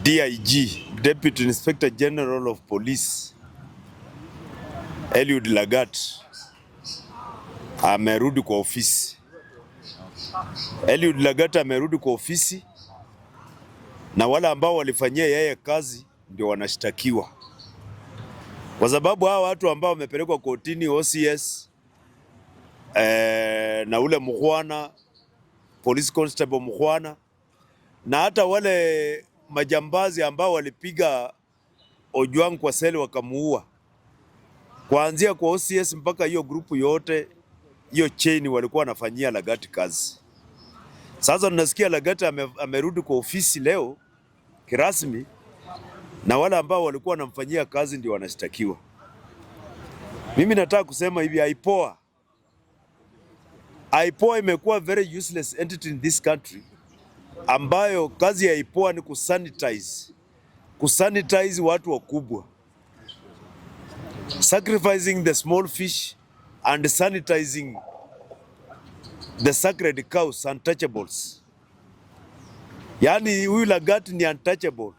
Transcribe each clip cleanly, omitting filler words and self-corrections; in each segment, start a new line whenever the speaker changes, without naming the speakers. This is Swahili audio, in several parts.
DIG, Deputy Inspector General of Police, Eliud Lagat amerudi kwa ofisi. Eliud Lagat amerudi kwa ofisi na wale ambao walifanyia yeye kazi ndio wanashtakiwa. Kwa sababu hawa watu ambao wamepelekwa kotini, OCS na ule Mukhwana, Police Constable Mukhwana, na hata wale majambazi ambao walipiga Ojwang kwa seli wakamuua, kuanzia kwa OCS mpaka hiyo grupu yote, hiyo chain walikuwa wanafanyia Lagat kazi. Sasa tunasikia Lagat amerudi kwa ofisi leo kirasmi, na wale ambao walikuwa wanamfanyia kazi ndio wanashtakiwa. Mimi nataka kusema hivi, IPOA imekuwa very useless entity in this country, ambayo kazi ya IPOA ni kusanitize watu wakubwa, sacrificing the small fish and sanitizing the sacred cows, untouchables. Yani huyu Lagat ni untouchable.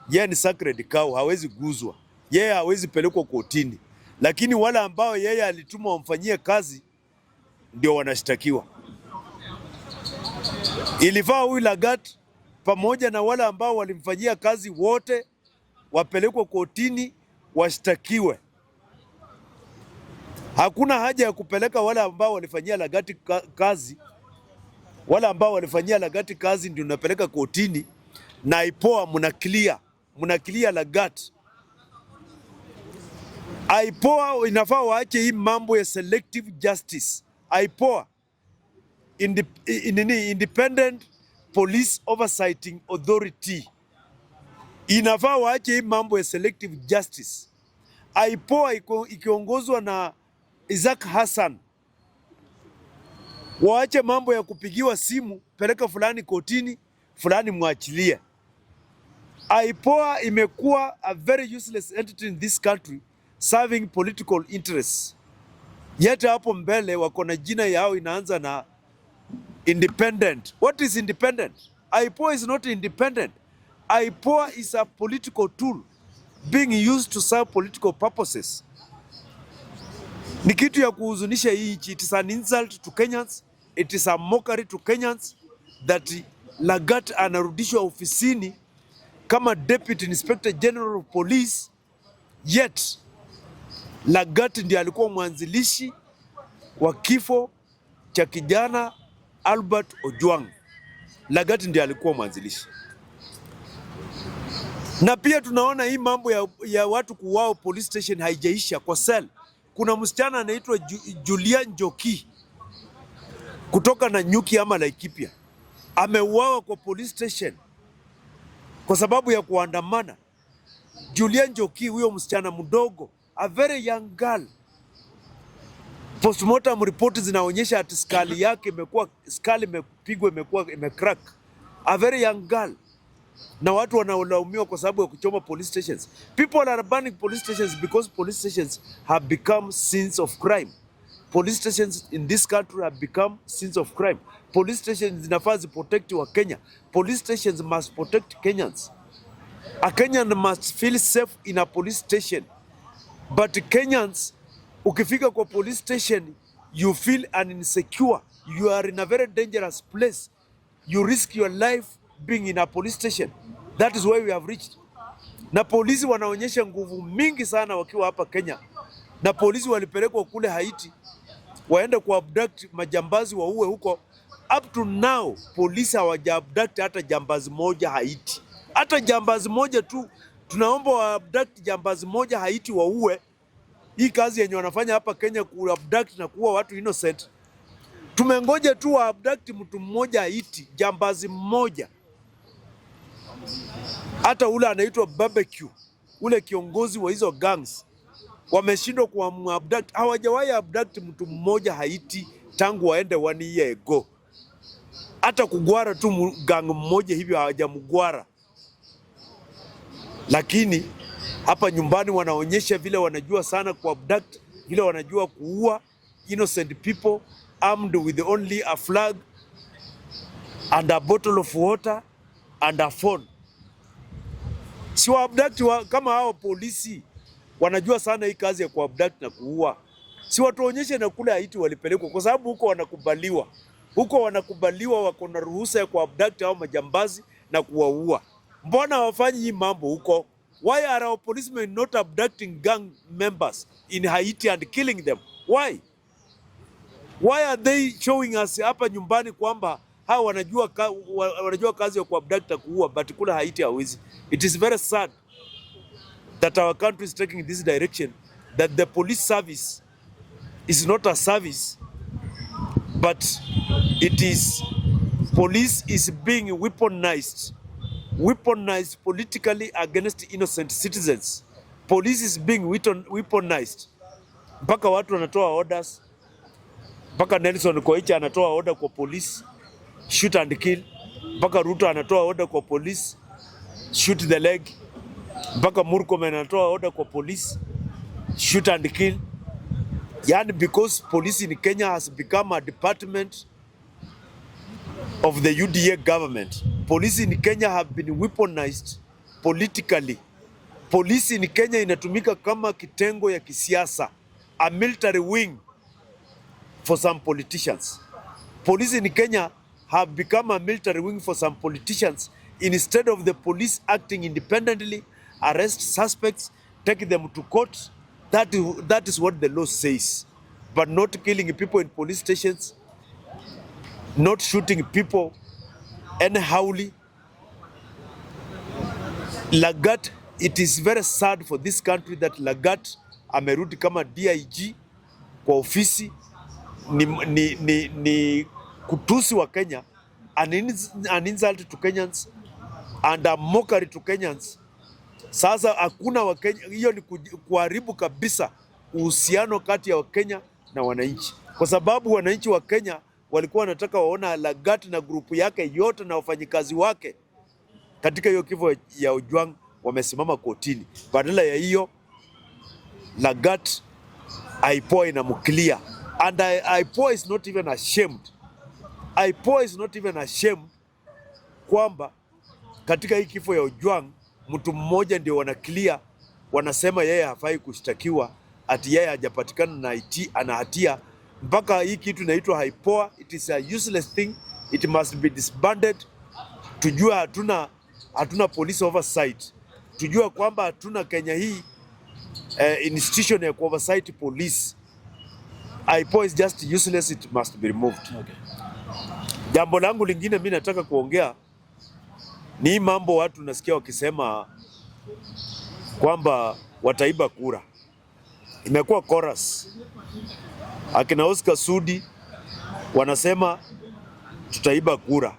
Yeye ni sacred cow, hawezi guzwa. Yeye hawezi pelekwa kotini. Lakini wale ambao yeye alituma wamfanyie kazi ndio wanashtakiwa. Ilifaa huyu Lagat pamoja na wale ambao walimfanyia kazi wote wapelekwe kotini washtakiwe. Hakuna haja ya kupeleka wale ambao walifanyia Lagat kazi. Wale ambao walifanyia Lagat kazi ndio unapeleka kotini, na IPOA muna clear Lagat. IPOA inafaa waache hii mambo ya selective justice. IPOA, Independent Police Oversighting Authority, inafaa waache hii mambo ya selective justice. IPOA ikiongozwa na Isaac Hassan, waache mambo ya kupigiwa simu, peleka fulani kotini, fulani mwachilie. IPOA imekuwa a very useless entity in this country, serving political interests. Yet hapo mbele wako na jina yao inaanza na independent. What is independent? IPOA is not independent. IPOA is a political tool being used to serve political purposes. Ni kitu ya kuhuzunisha hii nchi. It is an insult to Kenyans. It is a mockery to Kenyans that Lagat anarudishwa ofisini kama Deputy Inspector General of Police, yet Lagat ndiye alikuwa mwanzilishi wa kifo cha kijana Albert Ojwang. Lagat ndiye alikuwa mwanzilishi. Na pia tunaona hii mambo ya watu kuuawa police station haijaisha kwa cell. Kuna msichana anaitwa Julia Njoki kutoka na Nyuki ama Laikipia, ameuawa kwa police station kwa sababu ya kuandamana. Julia Njoki, huyo msichana mdogo, a very young girl. Postmortem report zinaonyesha ati skali yake imepigwa, imecrack. A very young girl. Na watu wanaolaumiwa kwa sababu ya kuchoma police stations. People are burning police stations because police stations have become scenes of crime. Police stations in this country have become scenes of crime. Police stations zinafaa protect wa Kenya. Police stations must protect Kenyans. A Kenyan must feel safe in a police station. But Kenyans, ukifika kwa police station, you feel insecure. You are in a very dangerous place. You risk your life being in a police station. That is where we have reached. Na polisi wanaonyesha nguvu mingi sana wakiwa hapa Kenya. Na polisi walipelekwa kule Haiti waende ku abduct majambazi waue huko. Up to now polisi hawaja abduct hata jambazi moja Haiti. Hata jambazi moja tu. Tunaomba wa abduct jambazi moja Haiti waue. Hii kazi yenye wanafanya hapa Kenya ku abduct na kuua watu innocent. Tumengoja tu wa abduct mtu mmoja Haiti, jambazi mmoja. Hata ule anaitwa Barbecue, ule kiongozi wa hizo gangs, wameshindwa kuabduct. Hawajawahi abduct mtu mmoja Haiti tangu waende 1 year ago. Hata kugwara tu gang mmoja hivi hawajamgwara. Lakini hapa nyumbani wanaonyesha vile wanajua sana kuabduct, vile wanajua kuua innocent people armed with only a flag and a bottle of water and a phone. Si wa abduct kama hao polisi wanajua sana hii kazi ya kuabduct na kuua. Si watuonyeshe na kule Haiti walipelekwa, kwa sababu huko wanakubaliwa. Huko wanakubaliwa, wako na ruhusa ya kuabduct hao majambazi na kuwaua. Mbona hawafanyi hii mambo huko? Why are our policemen not abducting gang members in Haiti and killing them? Why? Why are they showing us hapa nyumbani kwamba hao wanajua kazi ya kuabduct na kuua, but kula Haiti hawezi? It is very sad that our country is taking this direction, that the police service is not a service, but it is, police is being weaponized politically against innocent citizens. Police is being weaponized. Mpaka watu wanatoa orders, mpaka Nelson Koicha anatoa order kwa police, shoot and kill. Mpaka Ruto anatoa order kwa police, shoot the leg. Mpaka Murkomen anatoa order kwa police, shoot and kill. Yani because police in Kenya has become a department of the UDA government. Police in Kenya have been weaponized politically. Police in Kenya inatumika kama kitengo ya kisiasa, a military wing for some politicians. Police in Kenya have become a military wing for some politicians. Instead of the police acting independently, arrest suspects, take them to court, that is what the law says. But not killing people in police stations, not shooting people anyhowly. Lagat, it is very sad for this country that Lagat amerudi kama DIG kwa ofisi ni kutusi wa Kenya, an insult to Kenyans and a mockery to Kenyans. Sasa hakuna wa Kenya, hiyo ni kuharibu kabisa uhusiano kati ya Wakenya na wananchi, kwa sababu wananchi wa Kenya walikuwa wanataka waona Lagat na grupu yake yote na wafanyikazi wake katika hiyo kifo ya Ojwang wamesimama kotini. Badala ya hiyo, Lagat IPOA inamclear, and IPOA is not even ashamed. IPOA is not even ashamed kwamba katika hii kifo ya Ojwang mtu mmoja ndio wanaclear, wanasema yeye hafai kushtakiwa, ati yeye hajapatikana na ana hatia. Mpaka hii kitu inaitwa IPOA, it is a useless thing, it must be disbanded. Tujua hatuna police oversight, tujua kwamba hatuna Kenya hii institution ya oversight police. IPOA is just useless, it must be removed. Okay. Jambo langu lingine mimi nataka kuongea ni mambo watu nasikia wakisema kwamba wataiba kura. Imekuwa chorus. Akina Oscar Sudi wanasema tutaiba kura.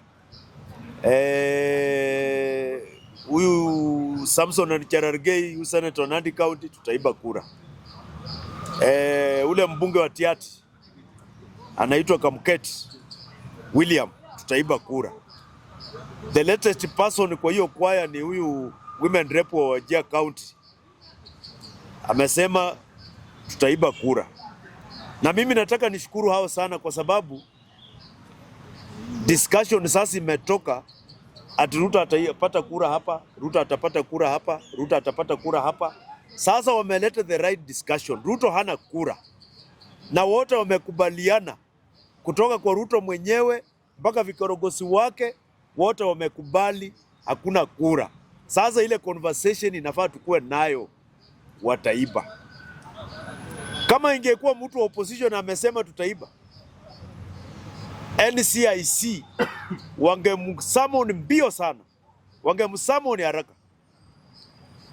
Huyu Samson Cherargei, huyu Senator Nandi County, tutaiba kura. Ule mbunge wa Tiati anaitwa Kamket William, tutaiba kura. The latest person kwa hiyo kwaya ni huyu women rep wa Wajir County, amesema tutaiba kura. Na mimi nataka nishukuru hao sana, kwa sababu discussion sasa imetoka ati Ruto atapata kura hapa, Ruto atapata kura hapa, Ruto atapata kura hapa. Sasa wameleta the right discussion. Ruto hana kura, na wote wamekubaliana, kutoka kwa Ruto mwenyewe mpaka vikorogosi wake, wote wamekubali hakuna kura. Sasa ile conversation inafaa tukue nayo, wataiba. Kama ingekuwa mtu wa opposition amesema tutaiba, NCIC wangemsummon mbio sana, wangemsummon haraka.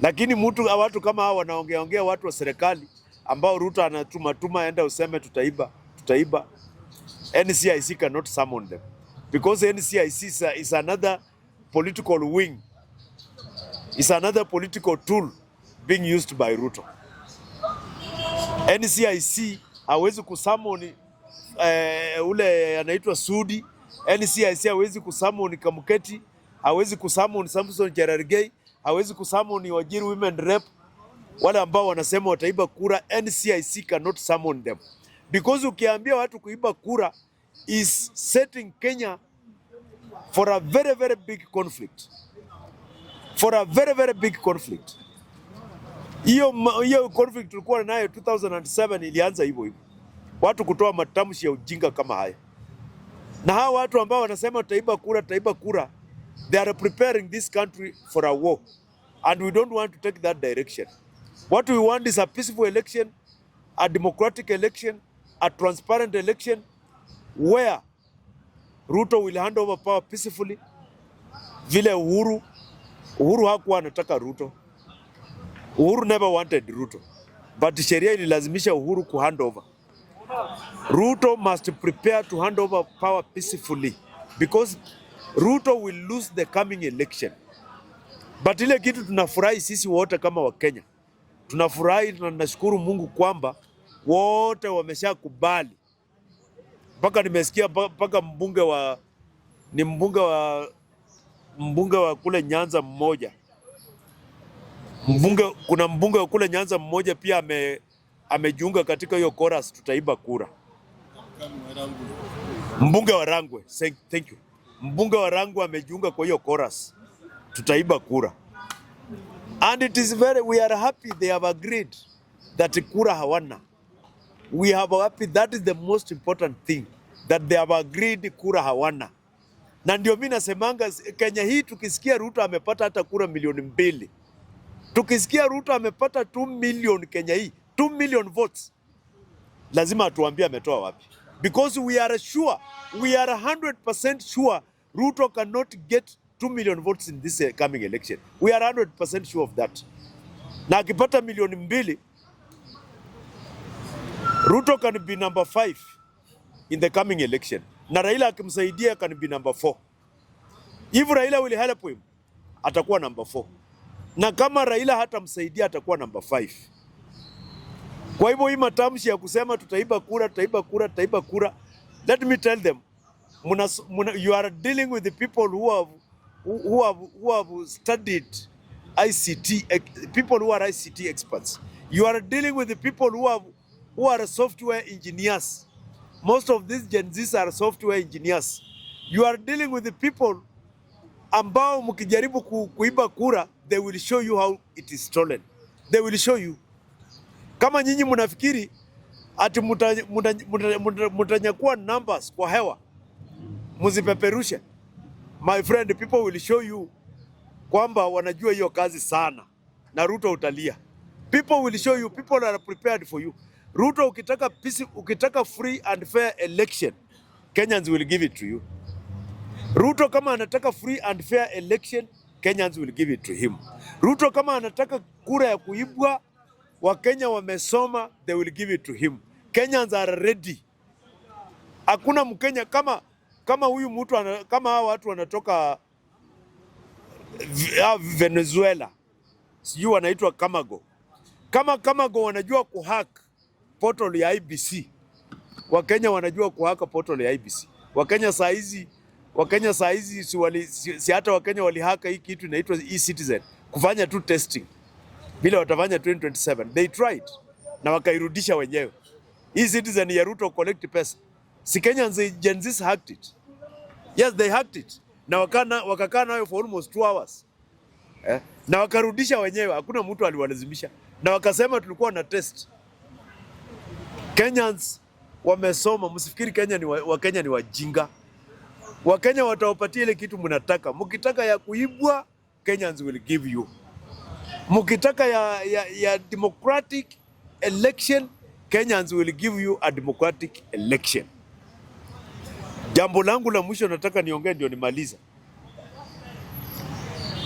Lakini watu kama hao wanaongea watu wa serikali ambao Ruto anatuma enda useme tutaiba. NCIC cannot summon them, because NCIC is another political wing, is another political tool being used by Ruto. NCIC hawezi kusummon ule anaitwa Sudi. NCIC hawezi kusummon Kamuketi, hawezi kusummon Samson Cherargei, hawezi kusummon Wajir women rep, wale ambao wanasema wataiba kura. NCIC cannot summon them, because ukiambia watu kuiba kura is setting Kenya for a very very big conflict. for a very, very big conflict. Hiyo conflict tulikuwa nayo 2007 ilianza hivyo hivyo. Watu kutoa matamshi ya ujinga kama haya. Na hao watu ambao wanasema tutaiba kura, they are preparing this country for a war. And we don't want to take that direction. What we want is a peaceful election, a democratic election, a transparent election, where Ruto will hand over power peacefully. Vile Uhuru hakuwa anataka Ruto. Uhuru never wanted Ruto. But sheria ililazimisha Uhuru ku hand over. Ruto must prepare to hand over power peacefully because Ruto will lose the coming election. But ile kitu tunafurahi sisi wote kama Wakenya. Tunafurahi na tunashukuru Mungu kwamba wote wameshakubali. Mpaka nimesikia mpaka mbunge wa kule Nyanza mmoja. Kuna mbunge wa kule Nyanza mmoja pia amejiunga katika hiyo chorus tutaiba kura. Mbunge wa Rangwe, thank you. Mbunge wa Rangwe amejiunga kwa hiyo chorus tutaiba kura. And we are happy they have agreed that kura hawana. We have happy, that is the most important thing, that they have agreed kura hawana. Na ndio mimi nasemanga Kenya hii tukisikia Ruto amepata hata kura milioni 2. Tukisikia Ruto amepata 2 million Kenya hii, 2 million votes. Lazima atuambie ametoa wapi. Because we are 100% sure Ruto cannot get 2 million votes in this coming election. We are 100% sure of that. Na akipata milioni 2, Ruto can be number 5 in the coming election. Na Raila akimsaidia can be number 4. If Raila will help him, atakuwa number 4. Na kama Raila hatamsaidia atakuwa number 5. Kwa hivyo hii matamshi ya kusema tutaiba kura, let me tell them, you are dealing with the people who have studied ICT, people who are ICT experts. You are dealing with the people who are software engineers. Most of these Gen Zs are software engineers. You are dealing with the people ambao mkijaribu kuiba kura, they will show you how it is stolen. They will show you. Kama nyinyi mnafikiri ati mutanyakua numbers kwa hewa, muzipeperushe. My friend, people will show you kwamba wanajua hiyo kazi sana. Na Ruto utalia. People will show you, people are prepared for you. Ruto ukitaka free and fair election, Kenyans will give it to you. Ruto kama anataka free and fair election, Kenyans will give it to him. Ruto kama anataka kura ya kuibwa, Wakenya wamesoma, they will give it to him. Kenyans are ready. Hakuna Mkenya kama huyu mtu kama hawa watu wanatoka Venezuela. Sijui wanaitwa Kamago. Kama Kamago wanajua kuhack portal ya IBC. Wakenya wanajua kuhack portal ya IBC. Wakenya saa hizi si hata Wakenya walihaka hii kitu inaitwa e-Citizen kufanya tu testing. Bila watafanya 2027. They tried na wakairudisha wenyewe. E-Citizen ya Ruto collect pesa. Si Kenyans Gen Zs hacked it. Yes, they hacked it. Na wakakaa nayo for almost 2 hours. Na wakarudisha wenyewe, hakuna mtu aliwalazimisha. Na wakasema tulikuwa na test. Kenyans wamesoma, msifikiri Wakenya ni wajinga. Wakenya watawapatia ile kitu mnataka. Mkitaka ya kuibwa, Kenyans will give you. Mkitaka ya democratic election, Kenyans will give you a democratic election. Jambo langu la mwisho nataka niongee ndio nimaliza.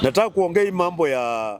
Nataka kuongea mambo ya